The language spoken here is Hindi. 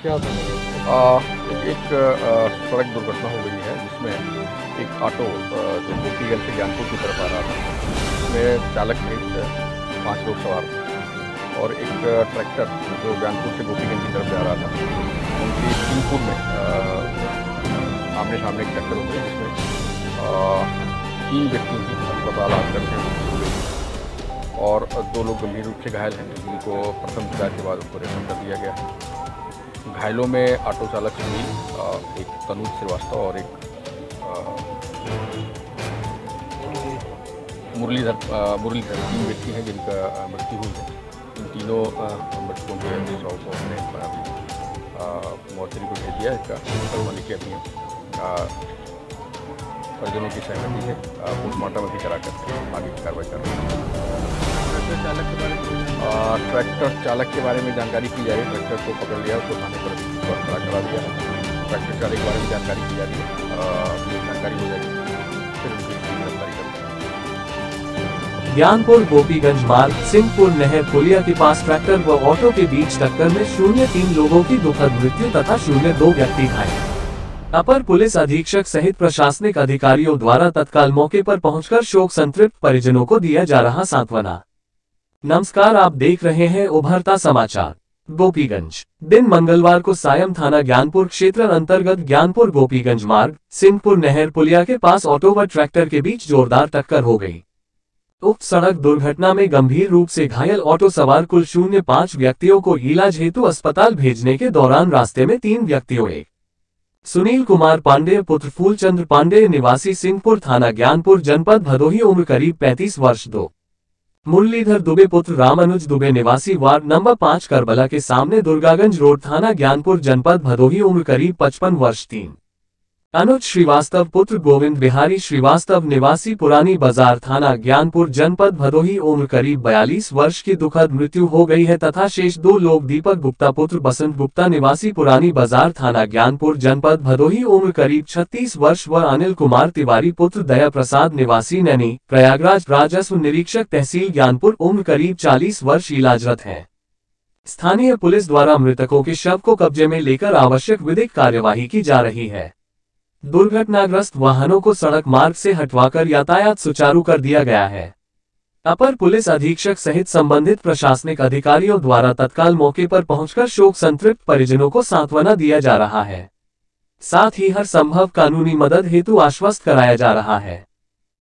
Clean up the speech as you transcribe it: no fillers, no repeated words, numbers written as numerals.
क्या था? एक सड़क दुर्घटना हो गई है जिसमें एक ऑटो जो गोपीगंज से ज्ञानपुर की तरफ आ रहा था, उसमें चालक सहित 5 लोग सवार थे और एक ट्रैक्टर जो ज्ञानपुर से गोपीगंज की तरफ जा रहा था, उनकी सिंहपुर में आमने सामने एक टक्कर हो गई जिसमें 3 व्यक्तियों की अस्पताल आकर के मृत्यु हो गई और 2 लोग गंभीर रूप से घायल हैं, जिनको प्रथम उपचार के बाद उनको रेफर कर दिया गया है। घायलों में ऑटो चालक सुनील, एक तनुज श्रीवास्तव और एक मुरलीधर 3 व्यक्ति हैं जिनका मृत्यु हुई है। इन तीनों मृतकों के शव को हमने मोर्चरी को भेज दिया। इसका सर्वमनी के अभी परिजनों की सहमति से पोस्टमार्टम अभी करा करके आगे की कार्रवाई कर रहे हैं। ट्रैक्टर चालक के बारे में जानकारी की जा रही है। ट्रैक्टर को पकड़ लिया, उसको थाने पर खड़ा करा दिया। ट्रैक्टर चालक के बारे में जानकारी की जा रही है। जानकारी हो जाएगी फिर उनकी गिरफ्तारी करेंगे। ज्ञानपुर गोपीगंज मार्ग सिंहपुर नहर पुलिया के पास ट्रैक्टर व ऑटो के बीच टक्कर में 03 लोगों की दुखद मृत्यु तथा 02 व्यक्ति घायल। अपर पुलिस अधीक्षक सहित प्रशासनिक अधिकारियों द्वारा तत्काल मौके पर पहुंचकर शोक संतृप्त परिजनों को दिया जा रहा सांत्वना। नमस्कार, आप देख रहे हैं उभरता समाचार। गोपीगंज दिन मंगलवार को सायं थाना ज्ञानपुर क्षेत्र अंतर्गत ज्ञानपुर गोपीगंज मार्ग सिंहपुर नहर पुलिया के पास ऑटो व ट्रैक्टर के बीच जोरदार टक्कर हो गई। उक्त सड़क दुर्घटना में गंभीर रूप से घायल ऑटो सवार कुल 05 व्यक्तियों को इलाज हेतु अस्पताल भेजने के दौरान रास्ते में 3 व्यक्तियों एक सुनील कुमार पांडेय पुत्र फूलचंद्र पांडेय निवासी सिंहपुर थाना ज्ञानपुर जनपद भदोही उम्र करीब 35 वर्ष 2 मुरलीधर दुबे पुत्र रामानुज दुबे निवासी वार्ड नंबर 5 करबला के सामने दुर्गागंज रोड थाना ज्ञानपुर जनपद भदोही उम्र करीब 55 वर्ष 3 अनुज श्रीवास्तव पुत्र गोविंद बिहारी श्रीवास्तव निवासी पुरानी बाजार थाना ज्ञानपुर जनपद भदोही उम्र करीब 42 वर्ष की दुखद मृत्यु हो गई है तथा शेष 2 लोग दीपक गुप्ता पुत्र बसंत गुप्ता निवासी पुरानी बाजार थाना ज्ञानपुर जनपद भदोही उम्र करीब 36 वर्ष व अनिल कुमार तिवारी पुत्र दया प्रसाद निवासी नैनी प्रयागराज राजस्व निरीक्षक तहसील ज्ञानपुर उम्र करीब 40 वर्ष इलाजरत है। स्थानीय पुलिस द्वारा मृतकों के शव को कब्जे में लेकर आवश्यक विधिक कार्यवाही की जा रही है। दुर्घटनाग्रस्त वाहनों को सड़क मार्ग से हटवाकर यातायात सुचारू कर दिया गया है। अपर पुलिस अधीक्षक सहित संबंधित प्रशासनिक अधिकारियों द्वारा तत्काल मौके पर पहुंचकर शोक संतृप्त परिजनों को सांत्वना दिया जा रहा है। साथ ही हर संभव कानूनी मदद हेतु आश्वस्त कराया जा रहा है।